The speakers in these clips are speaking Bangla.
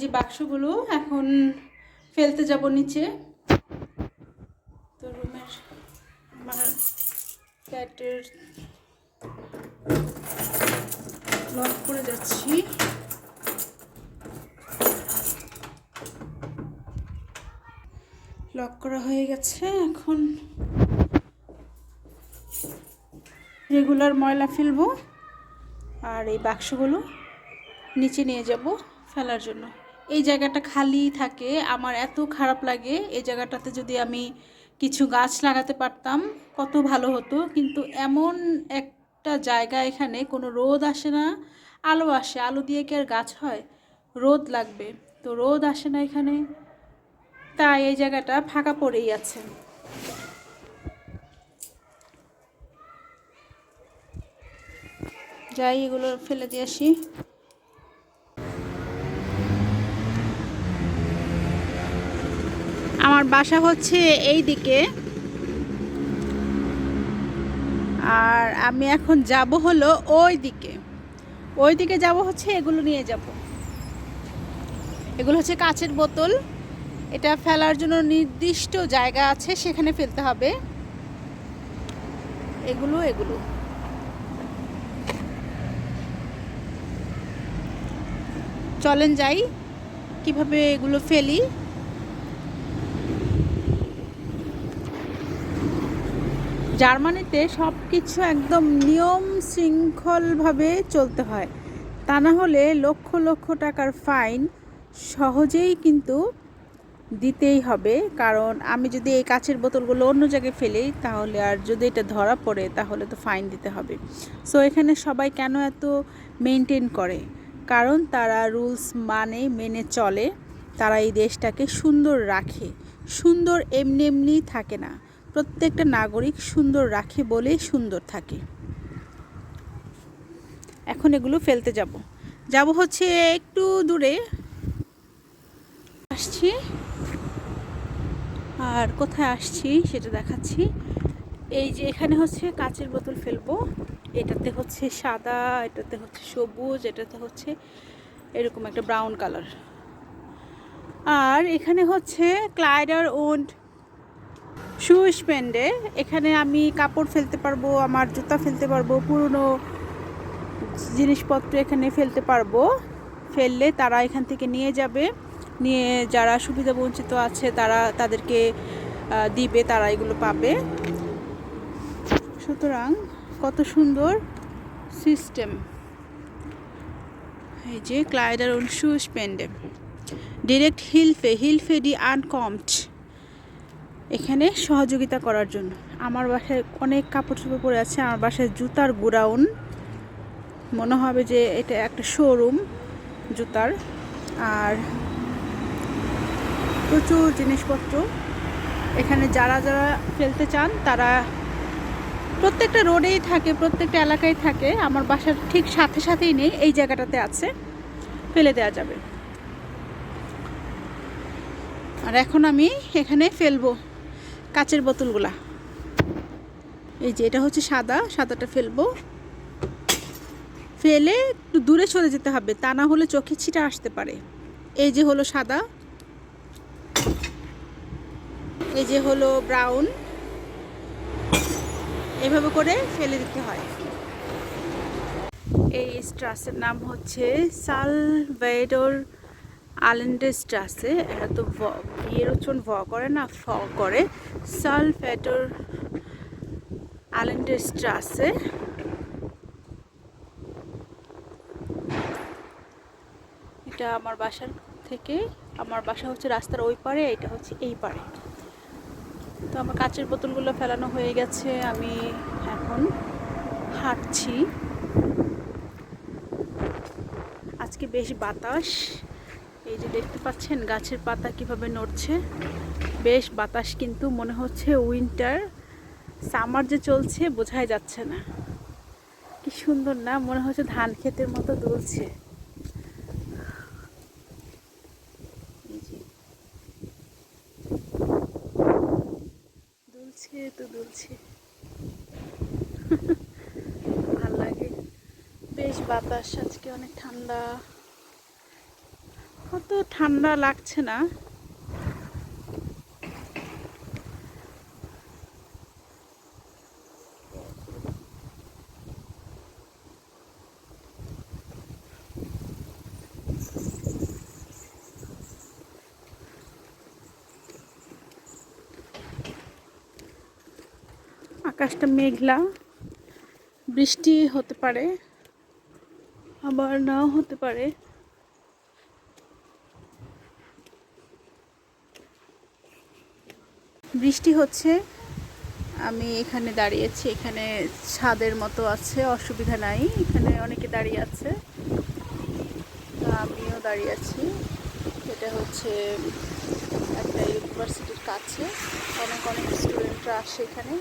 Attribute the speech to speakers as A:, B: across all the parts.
A: যে বাক্সগুলো এখন ফেলতে যাব নিচে। তো রুমের আমার ফ্ল্যাটের লক করে যাচ্ছি। লক করা হয়ে গেছে। এখন রেগুলার ময়লা ফেলবো আর এই বাক্সগুলো নিচে নিয়ে যাব ফেলার জন্য। এই জায়গাটা খালি থাকে, আমার এত খারাপ লাগে। এই জায়গাটাতে যদি আমি কিছু গাছ লাগাতে পারতাম কত ভালো হতো, কিন্তু এমন একটা জায়গা, এখানে কোনো রোদ আসে না, আলো আসে, আলো দিয়ে কি আর গাছ হয়? রোদ লাগবে, তো রোদ আসে না এখানে, তাই এই জায়গাটা ফাঁকা পড়েই আছে। যাই এগুলো ফেলে দিয়ে আসি। আমার বাসা হচ্ছে এই দিকে, আর আমি এখন যাব হলো ওই দিকে। ওই দিকে যাব হচ্ছে এগুলো নিয়ে যাব। এগুলো হচ্ছে কাচের বোতল, এটা ফেলার জন্য নির্দিষ্ট জায়গা আছে, সেখানে ফেলতে হবে। এগুলো চলেন যাই কিভাবে এগুলো ফেলি। জার্মানিতে সব কিছু একদম নিয়ম শৃঙ্খলভাবে চলতে হয়, তা না হলে লক্ষ লক্ষ টাকার ফাইন সহজেই কিন্তু দিতেই হবে। কারণ আমি যদি এই কাচের বোতলগুলো অন্য জায়গায় ফেলি, তাহলে আর যদি এটা ধরা পড়ে তাহলে তো ফাইন দিতে হবে। সো এখানে সবাই কেন এত মেনটেন করে? কারণ তারা রুলস মেনে চলে, তারা এই দেশটাকে সুন্দর রাখে। সুন্দর এমনি এমনি থাকে না, প্রত্যেকটা নাগরিক সুন্দর রাখে বলেই সুন্দর থাকে। এখন এগুলো ফেলতে যাব হচ্ছে একটু দূরে আসছি, আর কোথায় আসছি সেটা দেখাচ্ছি। এই যে এখানে হচ্ছে কাচের বোতল ফেলবো, এটাতে হচ্ছে সাদা, এটাতে হচ্ছে সবুজ, এটাতে হচ্ছে এরকম একটা ব্রাউন কালার। আর এখানে হচ্ছে ক্লাইডার ওন্ড শু স্পেন্ডে, এখানে আমি কাপড় ফেলতে পারবো, আমার জুতা ফেলতে পারবো, পুরনো জিনিসপত্র এখানে ফেলতে পারবো। ফেললে তারা এখান থেকে নিয়ে যাবে, নিয়ে যারা সুবিধা বঞ্চিত আছে তাদেরকে দিবে, তারা এগুলো পাবে। সুতরাং কত সুন্দর সিস্টেম। এই যে ক্লাইডার und Schuhspende ডিরেক্ট হিলফে ডি আনকমট, এখানে সহযোগিতা করার জন্য। আমার বাসায় অনেক কাপড় চোপড় পরে আছে, আমার বাসায় জুতার গোডাউন, মনে হবে যে এটা একটা শোরুম জুতার। আর প্রচুর জিনিসপত্র এখানে, যারা যারা ফেলতে চান তারা প্রত্যেকটা রোডেই থাকে, প্রত্যেকটা এলাকায় থাকে। আমার বাসার ঠিক সাথেই নেই, এই জায়গাটাতে আছে, ফেলে দেওয়া যাবে। আর এখন আমি এখানে ফেলবো কাচের বোতলগুলা। এই যে এটা হচ্ছে সাদাটা ফেলবো, ফেলে একটু দূরে সরে যেতে হবে, তা না হলে চোখে ছিটা আসতে পারে। এই যে হলো সাদা, এই যে হলো ব্রাউন, এভাবে করে ফেলে দিতে হয়। এই স্ট্রাসের নাম হচ্ছে সালভেডর আলেন্ডে স্ট্রাসে। এরা তো বিয়ের উচ্চারণ ভ করে না, ফ করে। সালভেডর আলেন্ডে স্ট্রাসে। এটা আমার বাসার থেকে, আমার বাসা হচ্ছে রাস্তার ওই পারে, এটা হচ্ছে এই পারে। তো আমার কাচের বোতলগুলো ফেলানো হয়ে গেছে, আমি এখন হাঁটছি। আজকে বেশ বাতাস, এই যে দেখতে পাচ্ছেন গাছের পাতা কিভাবে নড়ছে, বেশ বাতাস, কিন্তু মনে হচ্ছে উইন্টার, সামার যে চলছে বোঝাই যাচ্ছে না। কি সুন্দর না, মনে হচ্ছে ধান ক্ষেতের মতো দুলছে। দুলছে ভাল লাগে, বেশ বাতাস, আজকে অনেক ঠান্ডা। অত ঠান্ডা লাগছে না। আকাশটা মেঘলা, বৃষ্টি হতে পারে আবার নাও হতে পারে। বৃষ্টি হচ্ছে, আমি এখানে দাঁড়িয়েছি, এখানে ছাদের মতো আছে, অসুবিধা নাই, এখানে অনেকে দাঁড়িয়ে আছে, আমিও দাঁড়িয়ে আছি। এটা হচ্ছে একটা ইউনিভার্সিটির কাছে, অনেক স্টুডেন্টরা আসে এখানে।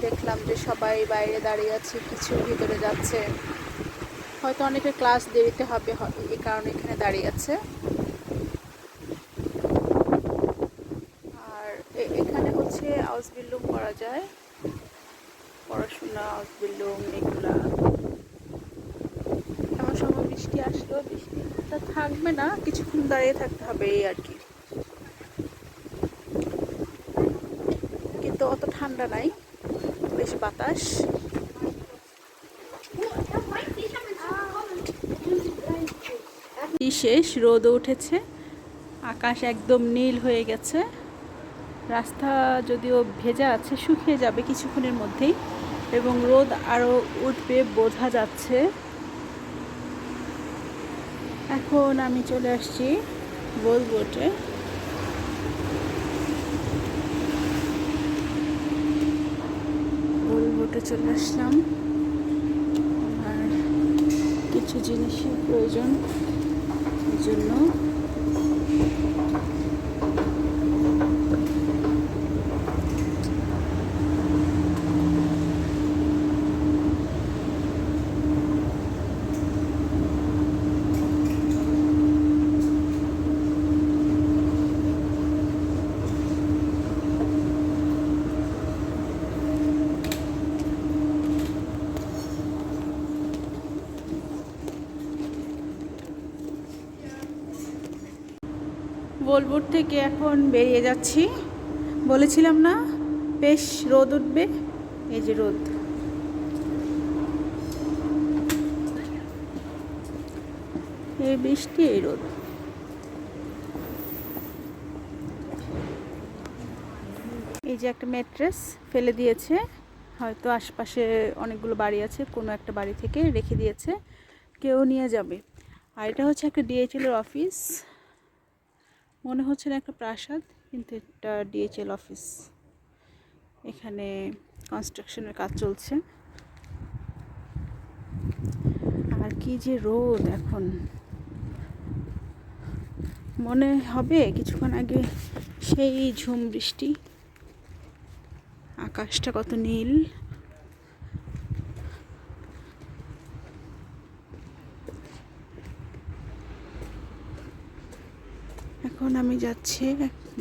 A: দেখলাম যে সবাই বাইরে দাঁড়িয়ে আছে, কিছু ভিতরে যাচ্ছে, হয়তো অনেকের ক্লাস দেরিতে হবে, এই কারণে এখানে দাঁড়িয়ে আছে। আর এখানে হচ্ছে আউসবিল্ডিং করা যায়, পড়াশোনা, আউসবিল্ডিং এগুলা। এমন সময় বৃষ্টি আসলো, বৃষ্টিটা থাকবে না, কিছুক্ষণ দাঁড়িয়ে থাকতে হবে এই আর কি। কিন্তু অত ঠান্ডা নাই, বেশ বাতাস। শেষ, রোদ উঠেছে, আকাশ একদম নীল হয়ে গেছে। রাস্তা যদিও ভেজা আছে, শুকিয়ে যাবে কিছুক্ষণের মধ্যেই, এবং রোদ আরও উঠবে বোঝা যাচ্ছে। এখন আমি চলে আসছি ভোলবোটে। ভোলবোটে চলে আসলাম, আর কিছু জিনিসের প্রয়োজন, এই জন্য ভোলবোট থেকে এখন বেরিয়ে যাচ্ছি। বলেছিলাম না বেশ রোদ উঠবে, এই যে রোদ। এই বৃষ্টি, এই রোদ। এই যে একটা ম্যাট্রেস ফেলে দিয়েছে, হয়তো আশপাশে অনেকগুলো বাড়ি আছে, কোনো একটা বাড়ি থেকে রেখে দিয়েছে, কেউ নিয়ে যাবে। আর এটা হচ্ছে একটা ডিএইচএল এর অফিস, মনে হচ্ছে না একটা প্রাসাদ, কিন্তু এটা ডিএইচএল অফিস। এখানে কনস্ট্রাকশনের কাজ চলছে। আর কি যে রোদ এখন, মনে হবে কিছুক্ষণ আগে সেই ঝুম বৃষ্টি। আকাশটা কত নীল। এখন আমি যাচ্ছি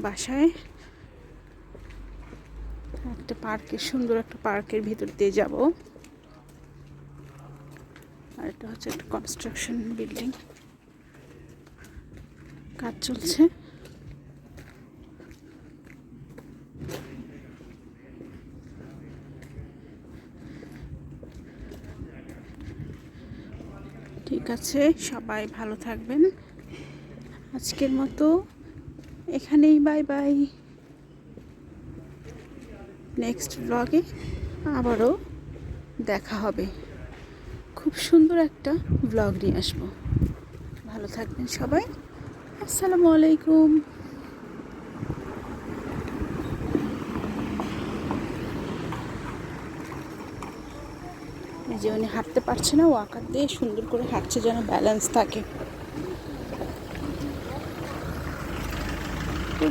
A: বাসায়, একটা পার্কে, সুন্দর একটা পার্কের ভিতর দিয়ে যাব। আর এটা হচ্ছে একটা কনস্ট্রাকশন বিল্ডিং, কাজ চলছে। ঠিক আছে, সবাই ভালো থাকবেন। আজকের মতো এখানেই, বাই বাই। নেক্সট ব্লগে আবারও দেখা হবে, খুব সুন্দর একটা ব্লগ নিয়ে আসবো। ভালো থাকবেন সবাই, আসসালামু আলাইকুম। এই যে উনি হাঁটতে পারছে না, ওয়াকার দিয়ে সুন্দর করে হাঁটছে যেন ব্যালেন্স থাকে।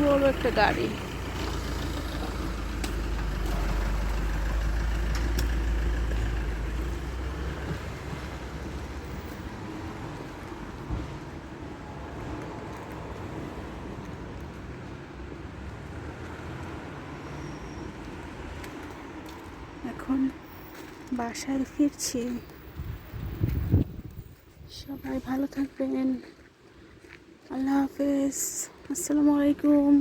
A: বড় একটা গাড়ি। এখন বাসায় ফিরছি।
B: সবাই ভালো থাকবেন। আল্লাহ হাফেজ। আসসালামু আলাইকুম।